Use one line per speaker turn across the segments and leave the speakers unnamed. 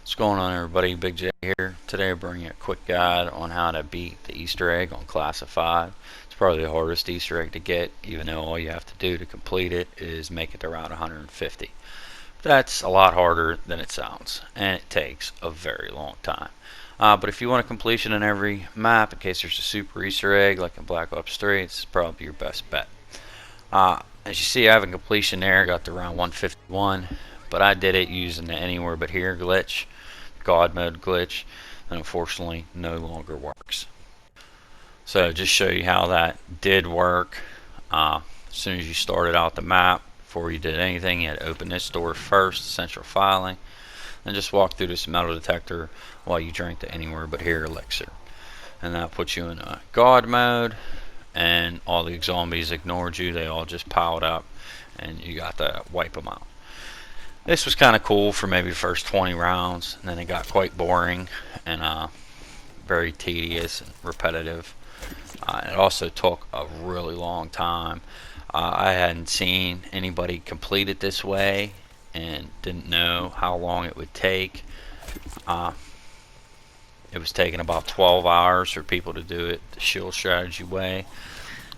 What's going on, everybody? Big J here. Today I bring you a quick guide on how to beat the Easter egg on Classified. It's probably the hardest Easter egg to get, even though all you have to do to complete it is make it to round 150. That's a lot harder than it sounds, and it takes a very long time. But if you want a completion in every map, in case there's a super Easter egg like in Black Ops 3, it's probably your best bet. As you see, I have a completion there, got to round 151, but I did it using the anywhere but here glitch, God mode glitch, and unfortunately no longer works. So just show you how that did work. As soon as you started out the map, before you did anything, you had to open this door first, central filing, and just walk through this metal detector while you drink the anywhere but here elixir. And that puts you in a God mode, and all the zombies ignored you. They all just piled up, and you got to wipe them out. This was kind of cool for maybe the first 20 rounds, and then it got quite boring and very tedious and repetitive. It also took a really long time. I hadn't seen anybody complete it this way and didn't know how long it would take. It was taking about 12 hours for people to do it the shield strategy way.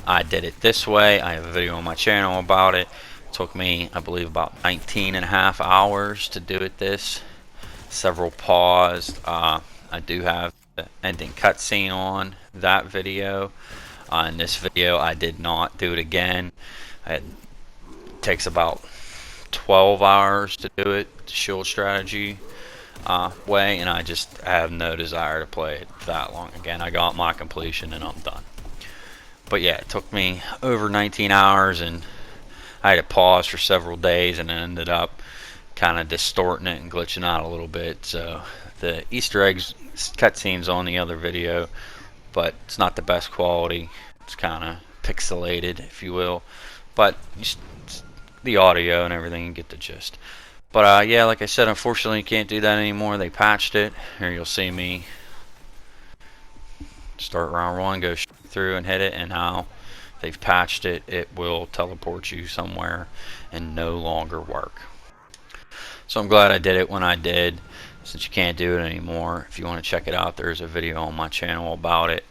I did it this way. I have a video on my channel about it. It took me, I believe, about 19 and a half hours to do it this. Several paused. I do have the ending cutscene on that video. In this video, I did not do it again. It takes about 12 hours to do it the shield strategy way, and I just have no desire to play it that long again. I got my completion and I'm done. But yeah, it took me over 19 hours, and I had to pause for several days, and it ended up kind of distorting it and glitching out a little bit. So the Easter eggs cutscenes on the other video, but it's not the best quality. It's kind of pixelated, if you will, but the audio and everything, you get the gist. But yeah, like I said, unfortunately you can't do that anymore. They patched it. Here you'll see me start round one, go through and hit it, and how they've patched it, it will teleport you somewhere and no longer work. So I'm glad I did it when I did, since you can't do it anymore. If you want to check it out, there's a video on my channel about it,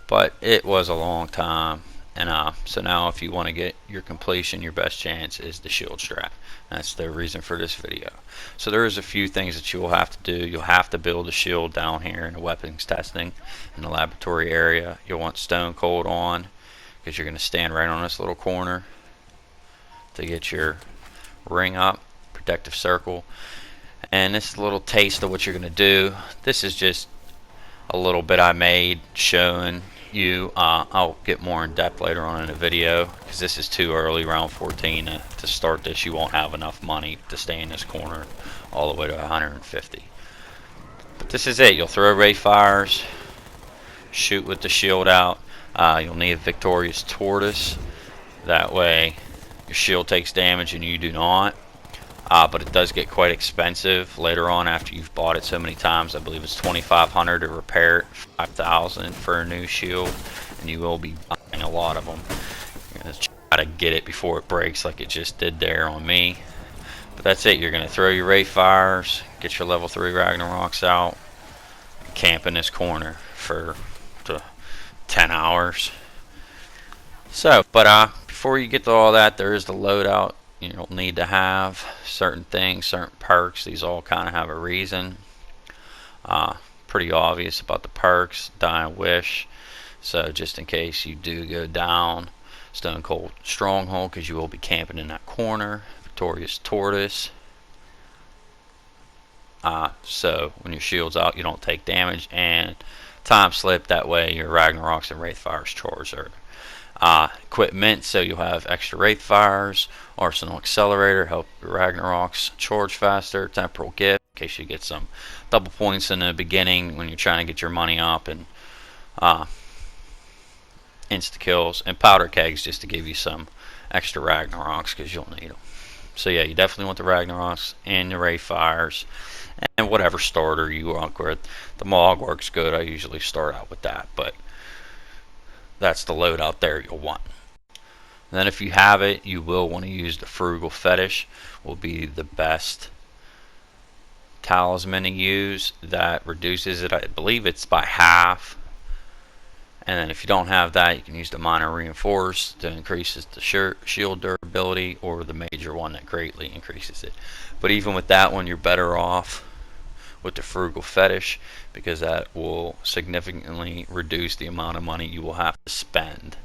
but it was a long time. And so now if you want to get your completion, your best chance is the shield strat. That's the reason for this video. So there is a few things that you will have to do. You'll have to build a shield down here in the weapons testing in the laboratory area. You'll want stone cold on, because you're going to stand right on this little corner to get your ring up, protective circle. And this is a little taste of what you're going to do. This is just a little bit I made showing you. I'll get more in depth later on in the video, because this is too early, round 14, to start this. You won't have enough money to stay in this corner all the way to 150. But this is it. You'll throw ray fires, shoot with the shield out. You'll need a victorious tortoise. That way your shield takes damage and you do not. But it does get quite expensive later on after you've bought it so many times. I believe it's $2,500 to repair it, $5,000 for a new shield, and you will be buying a lot of them. You're going to try to get it before it breaks like it just did there on me. But that's it. You're going to throw your ray fires, get your level 3 Ragnaroks out, camp in this corner for 10 hours. So, but before you get to all that, there is the loadout. You'll need to have certain things, certain perks. These all kind of have a reason. Pretty obvious about the perks. Dying Wish. So just in case you do go down, Stone Cold Stronghold, because you will be camping in that corner. Victorious Tortoise. So when your shield's out, you don't take damage. And Time Slip, that way your Ragnaroks and Wraithfires charge are equipment, so you'll have extra Wraithfires, Arsenal Accelerator, help your Ragnaroks charge faster, Temporal Gift, in case you get some double points in the beginning when you're trying to get your money up, and insta kills, and Powder Kegs just to give you some extra Ragnaroks, because you'll need them. So yeah, you definitely want the Ragnaroks and the Wraithfires, and whatever starter you want with. The Mog works good. I usually start out with that, but that's the loadout there you'll want. And then if you have it, you will want to use the Frugal Fetish. Will be the best talisman to use that reduces it. I believe it's by half. And then if you don't have that, you can use the minor reinforce to increases the shield durability, or the major one that greatly increases it. But even with that one, you're better off with the frugal fetish, because that will significantly reduce the amount of money you will have to spend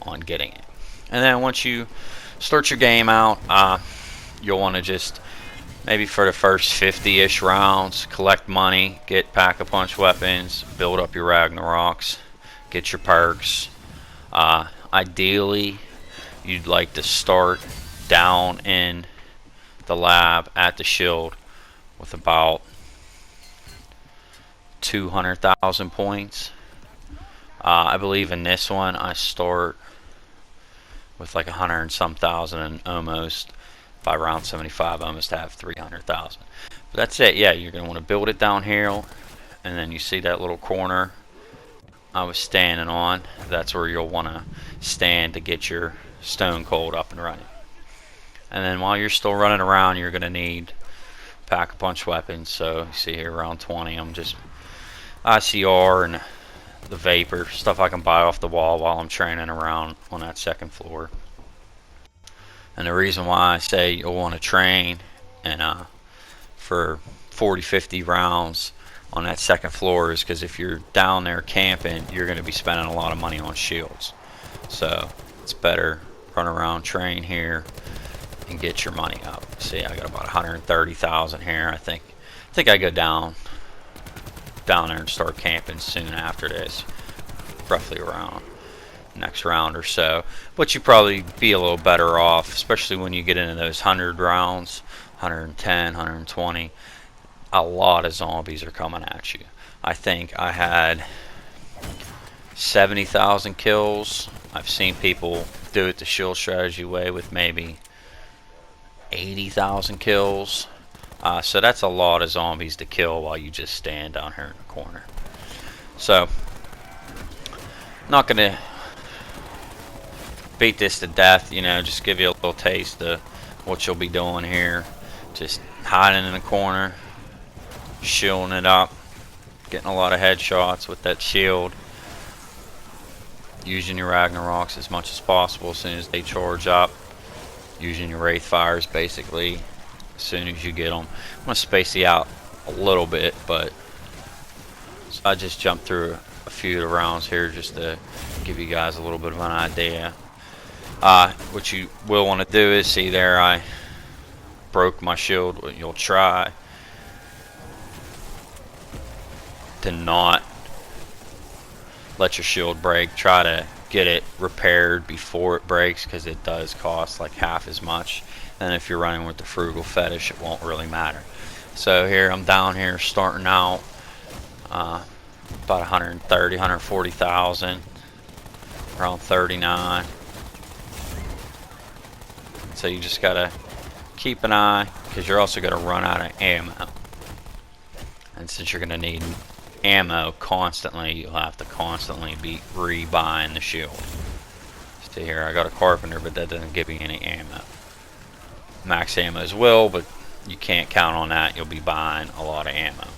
on getting it. And then once you start your game out, you'll want to just, maybe for the first 50-ish rounds, collect money, get pack-a-punch weapons, build up your Ragnaroks, get your perks. Ideally, you'd like to start down in the lab at the shield with about 200,000 points. I believe in this one I start with like 100 and some thousand, and almost by round 75 I almost have 300,000. But that's it. Yeah, you're going to want to build it downhill, and then you see that little corner I was standing on, that's where you'll want to stand to get your stone cold up and running. And then while you're still running around, you're going to need pack-a-punch weapons. So you see here around 20, I'm just ICR and the vapor, stuff I can buy off the wall while I'm training around on that second floor. And the reason why I say you'll want to train and for 40-50 rounds on that second floor is because if you're down there camping, you're going to be spending a lot of money on shields. So it's better run around, train here, and get your money up. See, I got about 130,000 here. I think I go down there and start camping soon after this, roughly around next round or so. But you probably be a little better off, especially when you get into those 100 rounds, 110, 120. A lot of zombies are coming at you. I think I had 70,000 kills. I've seen people do it the shield strategy way with maybe 80,000 kills. So that's a lot of zombies to kill while you just stand down here in the corner. So, not going to beat this to death, you know, just give you a little taste of what you'll be doing here. Just hiding in the corner, shielding it up, getting a lot of headshots with that shield, using your Ragnaroks as much as possible as soon as they charge up, using your Wraith Fires basically as soon as you get them. I'm going to space you out a little bit, but so I just jumped through a few of the rounds here just to give you guys a little bit of an idea. What you will want to do is, see there I broke my shield. What you'll try to not let your shield break. Try to get it repaired before it breaks, because it does cost like half as much. And if you're running with the frugal fetish, it won't really matter. So here I'm down here starting out about 130, 140,000, around 39. So you just gotta keep an eye, because you're also gonna run out of ammo. And since you're gonna need ammo constantly, you'll have to constantly be rebuying the shield. See here, I got a carpenter, but that doesn't give me any ammo. Max ammos will, but you can't count on that. You'll be buying a lot of ammo.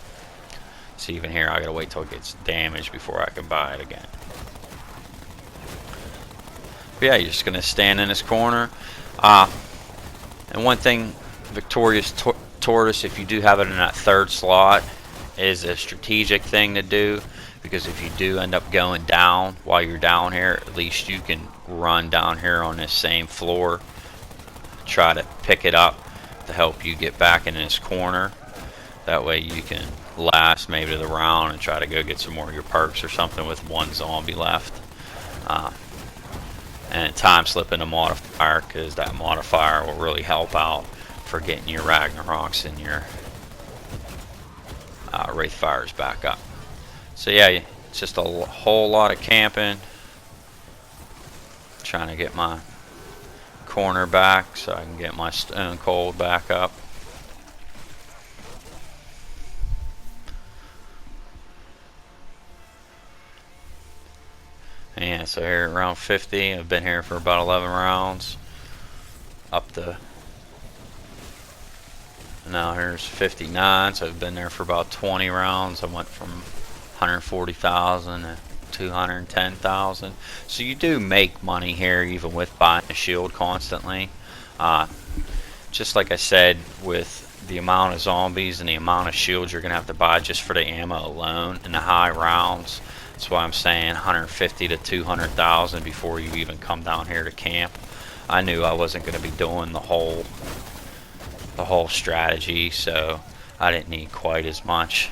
See, even here, I gotta wait till it gets damaged before I can buy it again. But yeah, you're just gonna stand in this corner. And one thing, Victorious Tortoise, if you do have it in that third slot, is a strategic thing to do, because if you do end up going down while you're down here, at least you can run down here on this same floor, try to pick it up to help you get back in this corner. That way you can last maybe to the round and try to go get some more of your perks or something with one zombie left. And time slip in a modifier, because that modifier will really help out for getting your Ragnaroks and your Wraith Fires back up. So yeah, it's just a whole lot of camping. Trying to get my corner back so I can get my stone cold back up. And yeah, so here at round 50, I've been here for about 11 rounds. Up to Now here's 59, so I've been there for about 20 rounds. I went from 140,000 to 210,000. So you do make money here even with buying a shield constantly. Just like I said, with the amount of zombies and the amount of shields you're going to have to buy just for the ammo alone and the high rounds, that's why I'm saying 150 to 200,000 before you even come down here to camp. I knew I wasn't going to be doing the whole strategy, so I didn't need quite as much.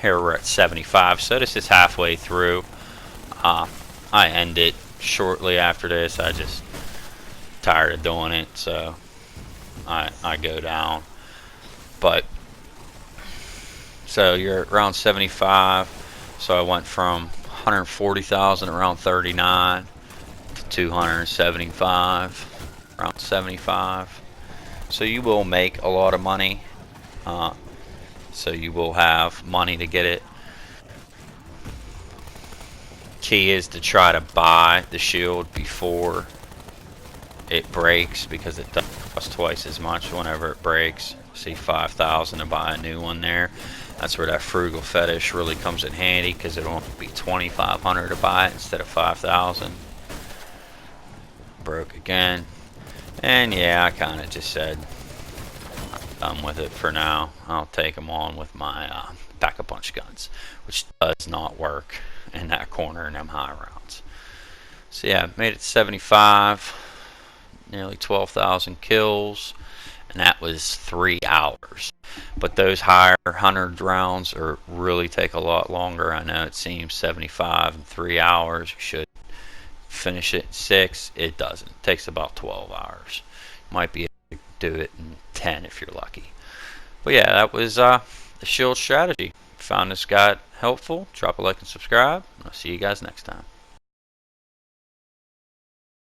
Here we're at 75, so this is halfway through. I end it shortly after this. I just tired of doing it, so I go down. But so you're around 75, so I went from 140,000 around 39 to 275 around 75. So you will make a lot of money. So you will have money to get it. Key is to try to buy the shield before it breaks, because it costs twice as much whenever it breaks. See, 5,000 to buy a new one there. That's where that frugal fetish really comes in handy, because it won't be 2,500 to buy it instead of 5,000. Broke again. And yeah, I kind of just said I'm done with it for now. I'll take them on with my pack-a-punch guns, which does not work in that corner in them high rounds. So yeah, made it 75, nearly 12,000 kills, and that was 3 hours. But those higher 100 rounds really take a lot longer. I know it seems 75 in 3 hours. You should finish it in 6. It doesn't. It takes about 12 hours. Might be able to do it in 10 if you're lucky. But yeah, that was the shield strategy. Found this guide helpful. Drop a like and subscribe. I'll see you guys next time.